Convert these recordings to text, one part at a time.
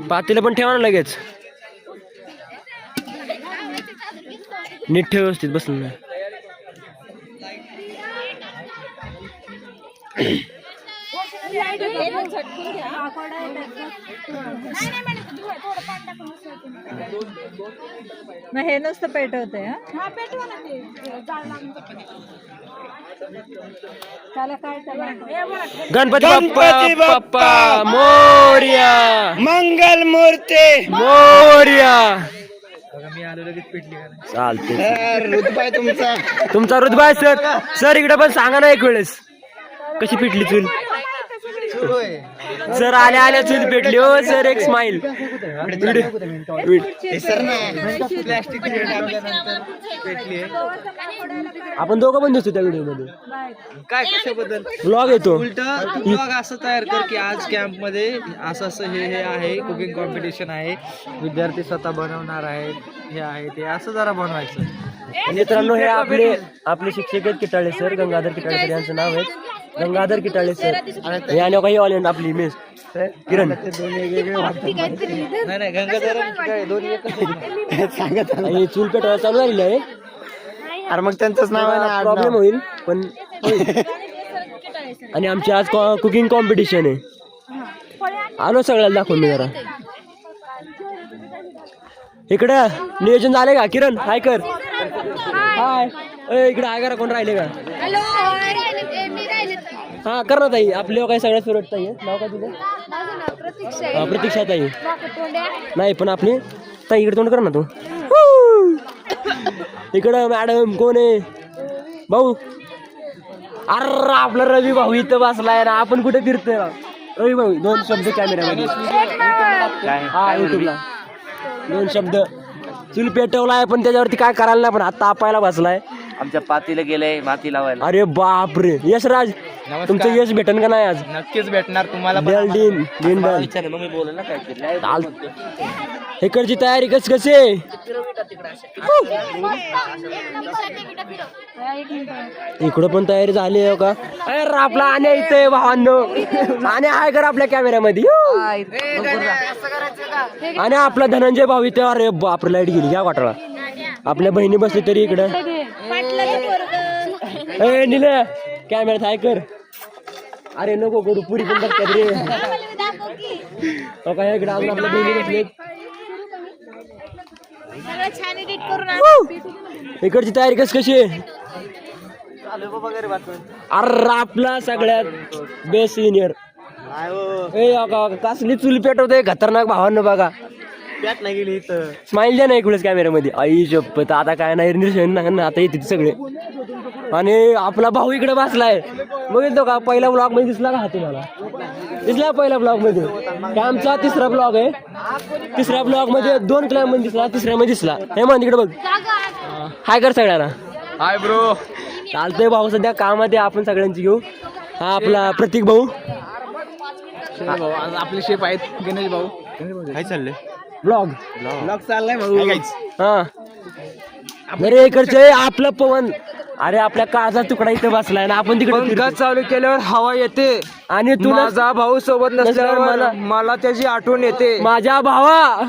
पातेलं पण ठेवा ना लगेच. नीट ठेव व्यवस्थित बसून ना. मग हे नुसतं पेटवते. गणपती बाप्पा मोरया. मंगल मूर्ती मोरया. चालते. रुतबाई तुमचा रुतबाई सर. सर इकडे पण सांगा ना एक वेळेस कशी पिटली चूल. सर आल्या चूल पेटली. हो सर एक स्माइल. आपण दोघं पण दिसतो त्या व्हिडिओ मध्ये. काय कशाबद्दल ब्लॉग येतो. ब्लॉग असं तयार कर की आज कॅम्प मध्ये असं असं हे आहे, कुकिंग कॉम्पिटिशन आहे, विद्यार्थी स्वतः बनवणार आहेत, हे आहे ते असं जरा बनवायचं. मित्रांनो हे आपले शिक्षक आहेत किटाळे सर. गंगाधर किटाळे सर यांचं नाव आहे. गंगाधर किटाळे सर. आणि काही ऑल आपली मिस किरण. नाही गंगाधर दोन्ही सांगत आणि चूल पेटवायला चालू झालेली आहे. अरे मग त्यांचंच नाव आहे ना. प्रॉब्लेम होईल पण आणि आमची आज कुकिंग कॉम्पिटिशन आहे. आलो सगळ्याला दाखवून मी जरा. इकडं नियोजन झाले का किरण? हाय कर. हाय. इकडे हाय करा. कोण राहिले का? हा कर ना ताई. आपले काय सगळ्यात फेवरेट ताई आहे. नाव काय तुझं? प्रतीक्षा ताई. नाही पण आपली ताई इकडे तोंड कर ना तू. इकडं मॅडम कोण आहे? भाऊ. अरे आपला रवी भाऊ इथं बसलाय ना. आपण कुठे फिरतोय? रवी भाऊ दोन शब्द कॅमेऱ्यामध्ये. हा युट्यूबला 2 शब्द. चूल पेटवलाय पण त्याच्यावरती काय करायला नाही. पण आता तापायला बसलाय. आमच्या पातीला गेलंय माती लावायला. अरे बापरे. यशराज तुमचं यश भेटन का नाही आज? नक्कीच भेटणार तुम्हाला. इकडची तयारी कशी आहे? इकडं पण तयारी झाली आहे का? अरे आपला आण्या इथे भावांनो. आण्या आहे कर आपल्या कॅमेऱ्यामध्ये. आणि आपला धनंजय भाऊ इथे. अरे बापरे लाईट गेली या वाटाळा. आपल्या बहिणी बसली तरी इकडं. निले कॅमेऱ्यात हाय कर. अरे नको करू पुरी पण बघतात रे. काय इकडे अजून आपल्या बहिणी बसली. इकडची तयारी कशी आहे? अरे आपला सगळ्यात बेस्ट सिनियर. कसली चूल पेटवतोय खतरनाक भावांनो बघा. नाही गेली इथं. स्माइल द्या ना एक वेळेस कॅमेऱ्यामध्ये. आई शपथ आता काय नाही निर्णय आता येते सगळे. आणि आपला भाऊ इकडे बसलाय. बघितलं का? पहिला ब्लॉग मध्ये दिसला का? हा तुम्हाला दिसला पहिल्या ब्लॉग मध्ये? आमचा 3रा ब्लॉग आहे. 3ऱ्या ब्लॉग मध्ये 2 क्लाइम मध्ये दिसला. 3ऱ्या मध्ये दिसला. हे म्हण तिकडे बघ. हाय कर सगळ्यांना. Hi bro. चालतंय भाऊ सध्या कामात आहे. आपण सगळ्यांची घेऊ. हा आपला प्रतीक भाऊ. आपले शेफ आहेत गणेश भाऊ. काय चाललंय? ब्लॉग चाललाय भाऊ. हा अरे इकडचे आपलं पवन. अरे आपल्या काळाचा तुकडा इथे बसलाय ना. आपण तिकडे गज चालू केल्यावर हवा येते. आणि तू माझा भाऊ सोबत नसल्यावर मला त्याची आठवण येते. माझ्या भावा.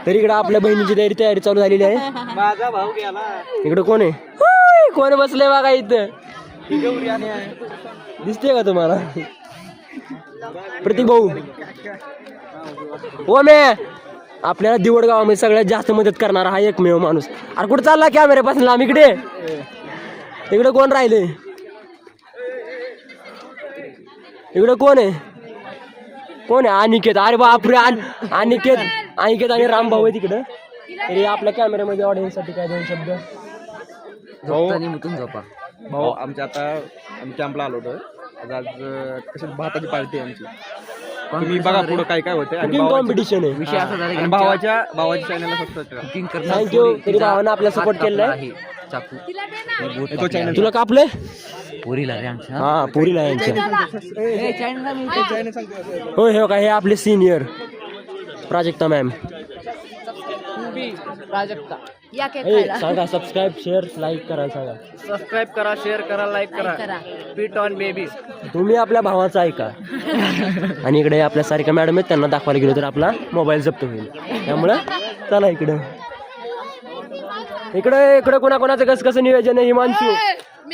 तर इकडे आपल्या बहिणीची तयारी चालू झालेली आहे. माझा भाऊ गेला. इकडे कोण आहे? कोण बसले बघा इथं? दिसते का तुम्हाला? प्रतीक भाऊ. हो मे आपल्याला दिवड गावामध्ये सगळ्यात जास्त मदत करणारा हा एकमेव माणूस. अरे कुठे चालला कॅमेऱ्यापासून लांब? इकडे. इकडे कोण राहिले? इकडे कोण आहे? कोण आहे? अनिकेत. अरे बापरे. अनिकेत आणि राम भाऊ आहे तिकडे. तरी आपल्या कॅमेऱ्यामध्ये ऑडियन्स साठी काय 2 शब्द? भाऊ आमच्या आता आम्ही कॅम्पला आलो होतो. आज कशी भाताची पार्टी आहे आमची. तुम्ही बघा पुढे काय काय होते. कॉम्पिटिशन आहे. विषय असा झाला की भावाच्या चॅनलला सबस्क्राईब करा. थँक्यू. तरी भावानं आपला सपोर्ट केलाय. तुला कापले पुरीला रे आमच्या. हा पुरीला यांच्या. होय हो काय? हे आपले सिनियर प्राजक्ता मॅम. या केक ए, सांगा सबस्क्राईब शेअर लाईक करा सांगा. सबस्क्राईब करा, शेअर करा, लाईक करा. पीट ऑन बेबीज. तुम्ही आपल्या भावाचा ऐका. आणि इकडे आपल्या सारिका मॅडम आहेत, त्यांना दाखवायला गेलो तर आपला मोबाईल जप्त होईल. त्यामुळं चला इकडं इकडे इकडे कोणाकोणाचं कसं कसं नियोजन आहे. हिमांशू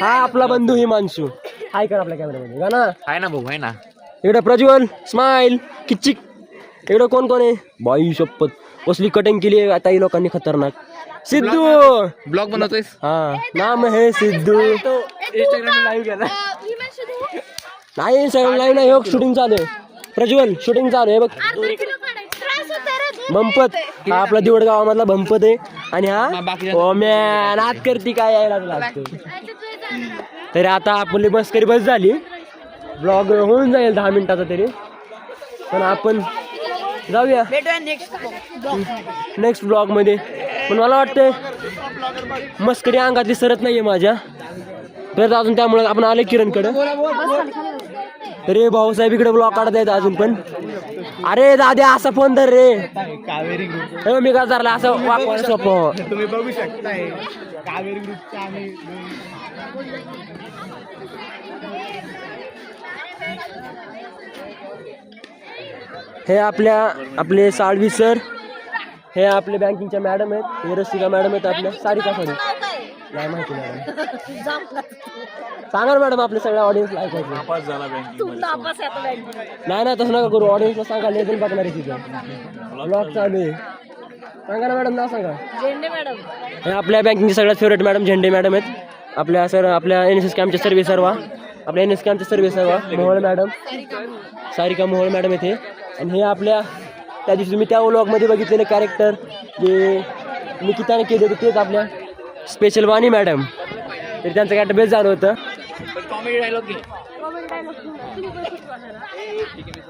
हा आपला बंधू हिमांशू हाय कर आपल्या कॅमेरामध्ये गा ना. आहे ना भाऊ, आहे ना. इकडे प्रज्वल स्माइल किचिक. इकडे कोण कोण आहे बाई शपथ कसली कटिंग केली आहे आता ही लोकांनी खतरनाक. सिद्धू ब्लॉग बनवतोयस? हा नाम है सिद्धू. इंस्टाग्राम लाईव्ह गेला. नाही इंस्टाग्राम लाईव्ह नाही हो शूटिंग चालू आहे. प्रज्वल शूटिंग चालू आहे बघ. भंपत हा आपला दिवड गावामधला भंपत आहे. आणि हा ओम्या नात करती काय यायला लागतो. तरी आता आपली मस्करी बस झाली. ब्लॉग होऊन जाईल 10 मिनिटाचा तरी. पण आपण जाऊया नेक्स्ट ब्लॉग मध्ये. पण मला वाटतंय मस्करी अंगातली सरत नाहीये माझ्या तर अजून. त्यामुळे आपण आले किरणकडे. अरे भाऊसाहेब इकडे ब्लॉग काढत आहेत अजून पण. अरे दाद्या असा फोन धर रे. कावेरी ग्रुप मी का धरला असं वापर सोपं. तुम्ही बघू शकताय कावेरी ग्रुपचा आम्ही. हे आपले साळवी सर. हे आपले बँकिंगच्या मॅडम आहेत. हे रसिका मॅडम आहेत आपल्या. सारिका सॉरी नाही माहिती मॅडम. सांगा ना मॅडम आपल्या सगळ्या ऑडियन्सला ऐकायचं. नाही ना तसं नका करू. ऑडियन्सला सांगा लेझन बघणार आहे तिथं ब्लॉग चालू आहे. सांगा ना मॅडम ना सांगा. झेंडे मॅडम हे आपल्या बँकिंगचे सगळ्यात फेवरेट मॅडम झेंडे मॅडम आहेत. आपल्या सर आपल्या NSS कॅम्पचे सर्वे सर्वा. आपल्या NSS कॅम्पचे सर्वे सर्वा मोहोळ मॅडम. सारिका मोहोळ मॅडम येथे. आणि हे आपल्या त्या दिवशी तुम्ही त्या व्लॉगमध्ये बघितलेले कॅरेक्टर जे निकिताने केले होते तेच आपल्या स्पेशल वाणी मॅडम. तर त्यांचं कॅरेक्टर बेस्ट झालं होतं.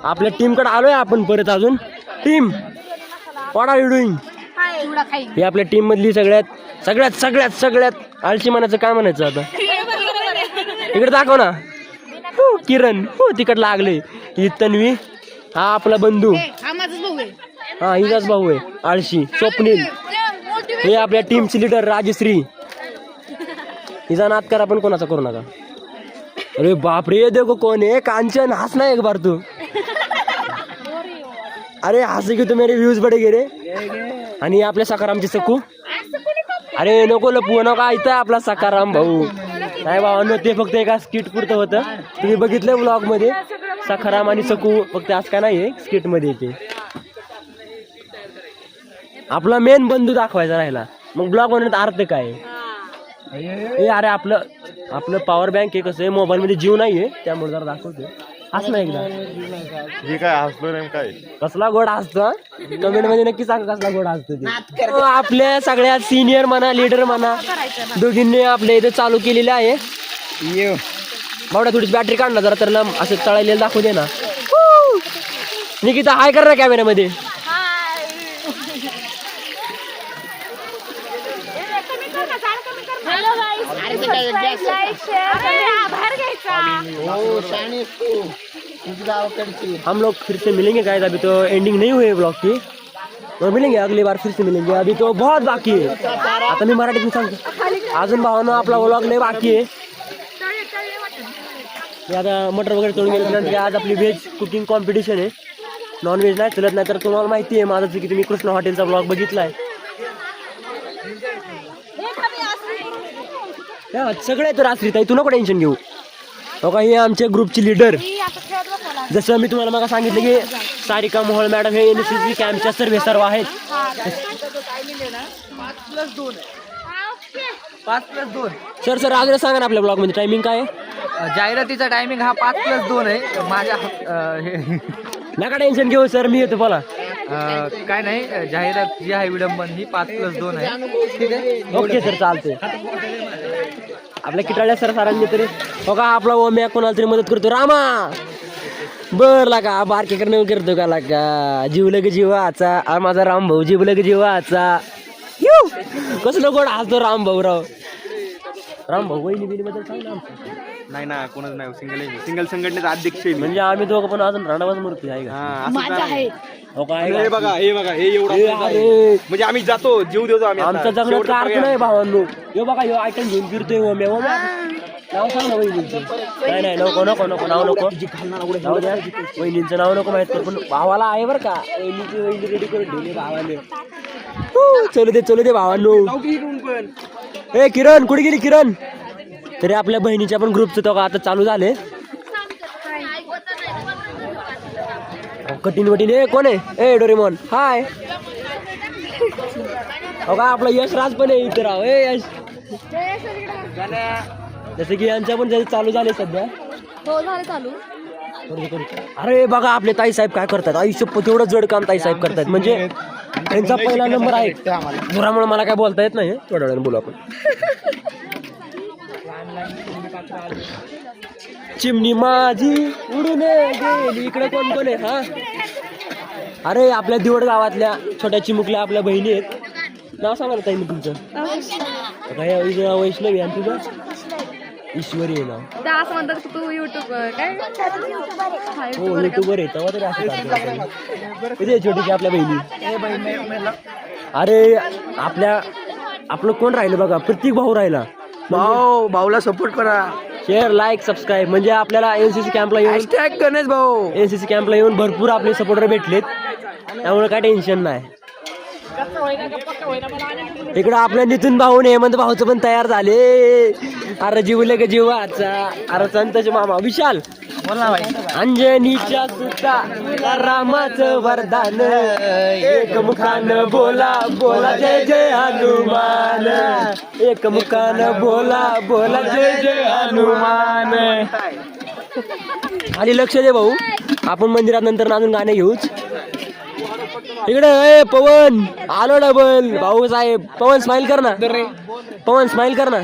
आपल्या टीमकडे आलोय आपण परत अजून. Team what are you doing. ही आपल्या टीम मधली सगळ्यात सगळ्यात सगळ्यात सगळ्यात आळशी म्हणायचं काय म्हणायचं आता. इकडे दाखव ना. किरण तिकड लागले. ही तन्वी हा आपला बंधू. हा हिचाच भाऊ आहे आळशी स्वप्नील. हे आपल्या टीमची लीडर राजश्री. हिचा नाद करा पण कोणाचा करू नका. अरे बापरे देखो कोण आहे कांचन. हंस ना एक बार तू. अरे हंस की तू मेरे व्ह्यूज बडे गे रे. आणि आपल्या सकारामची सकू. अरे नको लपू नका इथं आपला सकाराम भाऊ. नाही भावांनो ते फक्त एका स्किट पुरतं होतं. तुम्ही बघितलं ब्लॉग मध्ये सखाराम आणि सकू फक्त आज का नाही स्किट मध्ये येते. आपला मेन बंधू दाखवायचा राहिला मग ब्लॉग बनवण्यात अर्थ काय. अरे आपलं पॉवर बँक आहे कसं आहे मोबाईल मध्ये जीव नाहीये त्यामुळे जरा दाखवतो. हस ना एकदा. हे काय हसलो नाही काय. कसला गोड हसतो कमेंट मध्ये नक्की सांगा कसला गोड हसतो ते. आपल्या सगळ्यात सिनियर म्हणा लीडर म्हणा दोघींनी आपल्या इथे चालू केलेले आहे. बावड्या थोडीच बॅटरी काढ ना जरा तर असं तळायला दाखवू दे ना. निकिता हाय कर ना कॅमेऱ्यामध्ये. हम लोग फिर से मिलेंगे गाइस. अभी तो एंडिंग नहीं हुई है ब्लॉग की. तो मिलेंगे अगली बार फिर से मिलेंगे. अभी तो बहुत बाकी है. आता मी मराठीत मी सांगतो अजून भावानं आपला व्लॉग लय बाकी आहे. आता मटर वगैरे तोडून गेल्यानंतर आज आपली व्हेज कुकिंग कॉम्पिटिशन आहे. नॉन व्हेज नाही चलत. नाही तर तुम्हाला माहिती आहे माझं की तुम्ही कृष्ण हॉटेलचा ब्लॉग बघितलाय. सगळे तर आश्रित आहे तू नको टेन्शन घेऊ. हो का ही आमच्या ग्रुपची लीडर. जसं मी तुम्हाला मग सांगितलं की सारिका मोहोळ मॅडम हे NSS कॅम्पच्या सर्व आहेत. 5+2. सर अजून सांगा ना आपल्या ब्लॉग मध्ये टायमिंग काय आहे. जाहिरातीचा टायमिंग हा 5+2 आहे. माझ्या नका टेन्शन घेऊ सर मी येतो बोला. काय नाही जाहिरात जी आहे विडंबन ही 5+2 आहे. ठीक आहे ओके सर चालते. आपल्या किटाळ्या सरांनी तरी हो का आपला ओम्या कोणाला तरी मदत करतो. रामा बर लागा बारके करणे करतो का लागा. जीवलं ग जीवाचा माझा राम भाऊ जीवलं ग जीवाचा. कसं नको हसतो राम भाऊ. राम भाऊ वहिनी बिनी बद्दल सांग ना आमचं. नाही ना कोणच नाही सिंगल संघटनेचा अध्यक्ष आहे मी. म्हणजे आम्ही दोघं पण अजून राणावाच मूर्ती आहे का? हा, असंच आहे. हो काय हे बघा हे एवढं हे आपलं आहे. अरे, म्हणजे आम्ही जातो जीव देतो आम्ही आता. आमचा जगण्याचा शेवटचा अर्थ पर्याय. नाही भावांनो. हे बघा हे आयटम घेऊन फिरतोय ओम्या ओम्या नाव सांग ना वहिनींचं. नाही नको नको नको नाव नको जाऊ द्या. वहिनींचं नाव नको माहित पण भावाला आहे बरं का. वहिनी रेडी करून ठेवली भावाने. चलू दे भावांनो. ए किरण कुठे गेली किरण? तरी आपल्या बहिणीच्या पण ग्रुपचं तो आता चालू झाले. कठीण वटीन ए कोण आहे? ए डोरेमॉन हाय. हो का आपला यशराज पण आहे इथे राव. ए यश जसं की यांच्या पण चालू झाले सध्या. हो झालं चालू. अरे बघा आपले ताई साहेब काय करतात. आयुष्य तेवढं जड काम ताई साहेब करतात. म्हणजे त्यांचा पहिला नंबर आहे. धुरामुळे मला काय बोलता येत नाही. थोड्या वेळाने बोलू आपण. चिमणी माझी उडून गेली. इकडे कोण कोण आहे? हा अरे आपल्या दिवड गावातल्या छोट्या चिमुकल्या आपल्या बहिणी आहेत. नाव सांगा ना ताई मी तुमचं. काय वैष्णवी आणि तुझं? ईश्वरी आहे नाव. असं म्हणतात की तू युट्यूब काय हो युट्यूबर आहे तेव्हा तरी असं किती छोटीची आपल्या बहिणी. अरे आपलं कोण राहिलं बघा. प्रत्येक भाऊ राहिला. भाऊला सपोर्ट करा. Share like subscribe. म्हणजे आपल्याला एनसीसी कॅम्पला येऊन गणेश भाऊ एनसीसी कॅम्पला येऊन भरपूर आपले सपोर्टर भेटलेत. त्यामुळे काय टेन्शन नाही. इकडं आपल्या नितीन भाऊ हेमंत भाऊचं पण तयार झाले. अरे जीवले का जीवाचा. अरे संतोष मामा विशाल अंजनीच्या सुता रामाचं वरदान. एक मुखानं बोला बोला जय जय हनुमान. एक मुखानं बोला बोला जय जय हनुमान. आणि लक्ष दे भाऊ आपण मंदिरात नंतर अजून गाणे घेऊच. इकडे ए पवन आलो डबल भाऊ साहेब. पवन स्माइल कर ना. पवन स्माइल कर ना.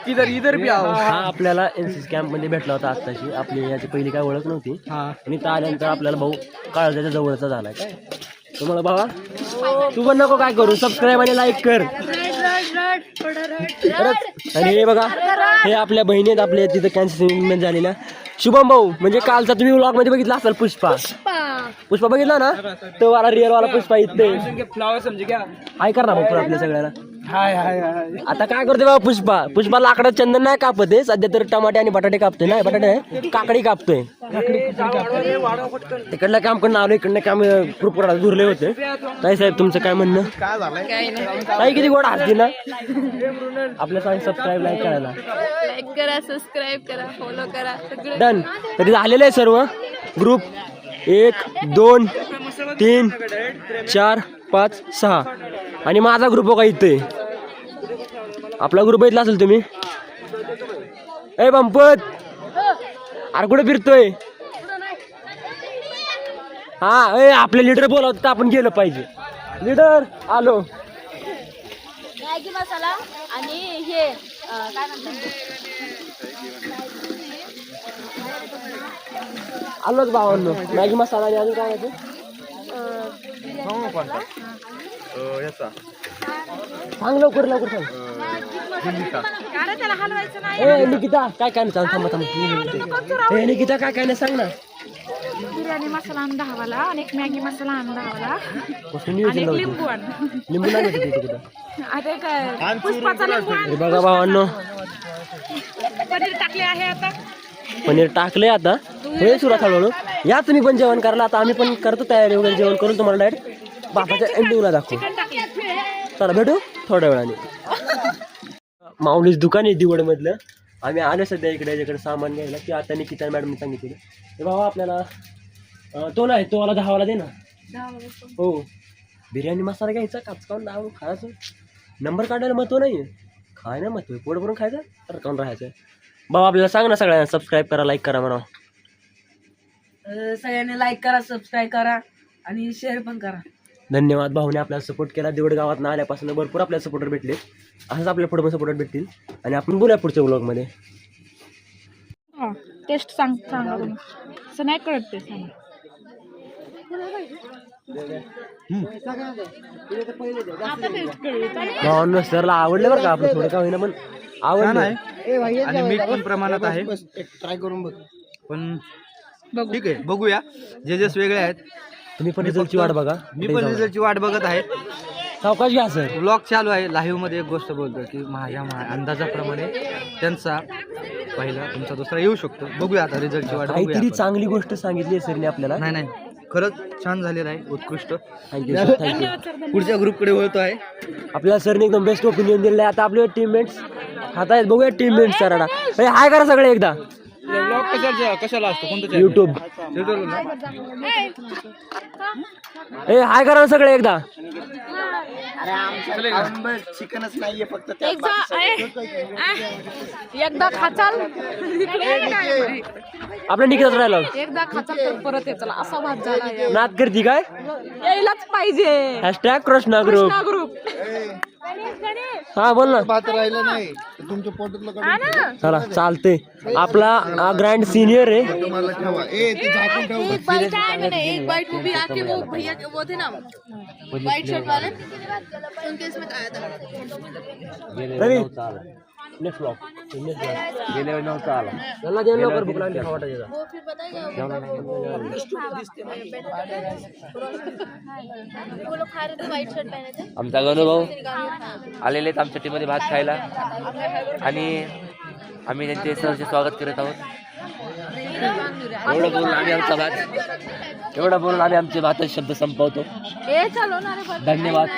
इधर भी आओ. हा आपल्याला एनसीसी कॅम्प मध्ये भेटला होता आत्ताशी. आपली याची पहिली काय ओळख नव्हती. आणि त्या आल्यानंतर आपल्याला भाऊ काळजाच्या जवळचा झालाय. काय तुम्हाला भावा तू पण नको काय करू. सबस्क्राईब आणि लाईक कर. आणि हे बघा हे आपल्या बहिणी आहेत. आपल्या तिथं कॅन्सर झालेल्या शुभम भाऊ. म्हणजे कालचा तुम्ही व्लॉग मध्ये बघितला असाल पुष्पा बघितला ना. तो वाला रिअल वाला पुष्पा इथे फ्लावर समजे क्या. हाय कर ना भाऊ आपल्या सगळ्यांना. हाय आता काय करते बाबा पुष्पा लाकडात चंदन नाही कापत आहे सध्या. तर टमाटे आणि बटाटे कापतोय. नाही बटाटे काकडी कापतोय. तिकडलं काम करून आलो. इकडनं काम ग्रुप धुरले होते. ताई साहेब तुमचं काय म्हणणं? ताई किती गोड हसती ना. आपल्या सांग सबस्क्राईब लाईक करायला. लाईक करा सबस्क्राईब करा फॉलो करा सगळं डन. तरी झालेलं आहे सर्व. ग्रुप 1 2 3 4 5 6 आणि माझा ग्रुप बघा इथे. आपला ग्रुप बघितला असेल तुम्ही. ए बंपत अरे कुठे फिरतोय? हा ए आपले लीडर बोलावत तर आपण गेलं पाहिजे. लीडर आलो. मॅगी मसाला आणि हे काय म्हणतात आलोच भावांनो. मॅगी मसाला आणि अजून काय आहे? सांग लवकर सांग. त्याला हलवायचं नाही. ए निकिता काय काय नाही सांग. थांबा ए निकिता काय काय नाही सांग ना. बिर्याणी मसाला आण 10 वाला आणि एक मॅगी मसाला आण 10 वाला कसं आणि नियोजन एक लावतो. लिंबू आण. लिंबू नाही भेटत इथे कुठं. आता काय पुष्पाचा लिंबू आण. हे बघा भावांनो पनीर टाकले आहे आता. पनीर टाकले आता. होईल सुरुवात हळूहळू. या तुम्ही पण जेवण करायला. आता आम्ही पण करतो तयारी वगैरे. जेवण करून तुम्हाला डायरेक्ट बापाच्या एंडिंगला दाखवू. चला भेटू थोड्या वेळाने. माऊलीच दुकान आहे दिवड मधलं. आम्ही आलो सध्या इकडे सामान घ्यायला. की आता निकिता मॅडम सांगितलं हे बाबा आपल्याला तो नाही तो वाला 10 वाला दे ना. हो बिर्याणी मसाला घ्यायचा काचकावून दावून खायचं. नंबर काढायला महत्व नाही. खाय ना महत्व पोट भरून खायचं तर काऊन राहायचं. बाबा आपल्याला सांग ना सगळ्यांना सबस्क्राईब करा लाईक करा म्हणा. सगळ्यांनी लाईक करा सबस्क्राईब करा आणि शेअर पण करा. धन्यवाद. भाऊने आपल्याला सपोर्ट केला. देवड गावात आल्यापासून भरपूर आपल्याला सपोर्टर भेटले. असंच आपल्या पुढे पण सपोर्टर भेटतील. आणि आपण बोलूया पुढच्या व्लॉगमध्ये. टेस्ट सांगा तुम्ही. असं नाही कळत ते सांगा. भावांनो सरला आवडलं बरं का आपलं थोडं का होईना पण छान आवडलं. आहे आणि मीठ पण प्रमाणात आहे. ट्राय करून बघ. पण ठीक आहे, बघूया. जजेस वेगळे आहेत. तुम्ही पण रिझल्टची वाट बघा. मी पण रिझल्टची वाट बघत आहे. सावकाश घ्या सर. ब्लॉग चालू आहे. लाईव्ह मध्ये एक गोष्ट बोलतो की माझ्या अंदाजाप्रमाणे त्यांचा पहिला तुमचा दुसरा येऊ शकतो. बघूया आता रिझल्टची वाट बघूया काहीतरी आपण. चांगली गोष्ट सांगितली आहे सरने आपल्याला. नाही नाही, खरंच छान झालेलं आहे, उत्कृष्ट. Thank you sir, thank you. पुढच्या ग्रुपकडे वळतो आहे. आपल्याला सरने एकदम बेस्ट ओपिनियन दिलेलं आहे. आता आपले टीममेट्स हात आहेत, बघूया टीममेट्स सरांना. हाय करा सगळे एकदा. ब्लॉग कशाला असतो कोणतं युट्यूब हाय करा ना सगळे एकदा. चिकनच नाहीये फक्त एकदा खाचाल आपल्या निकिताच राहिला एकदा खाचाल तर परत येचाल असा भात झाला. नाद करती काय. यायलाच पाहिजे. Hashtag Krishna group. ग्रुप हा बोल ना. भात राहिलं नाही तुमच्या पोटातलं चला चालते. आपला ग्रँड सिनियर आहे. तुम्हाला ठेवा. ते झाकून ठेव. एक बाइट है मैंने एक बाइट वो भी आके वो भैया के वो थे ना वाइट शर्ट वाले उनके इसमें आया था. रवी नेक्स्ट ब्लॉग गेले नव्हता आला. त्यांना जेवण लवकर भूक लागली खावा वाटायचा. वो फिर बताएगा वो लोग खा रहे थे वाइट शर्ट पहने थे. आमचा गणूभाऊ हाँ. आलेले आहेत आमच्या टीममध्ये भात खायला आणि आम्ही त्यांचे सहर्ष स्वागत करत आहोत. एवढं बोलून आम्ही आमचे भात शब्द संपवतो. ए चलो ना रे. धन्यवाद.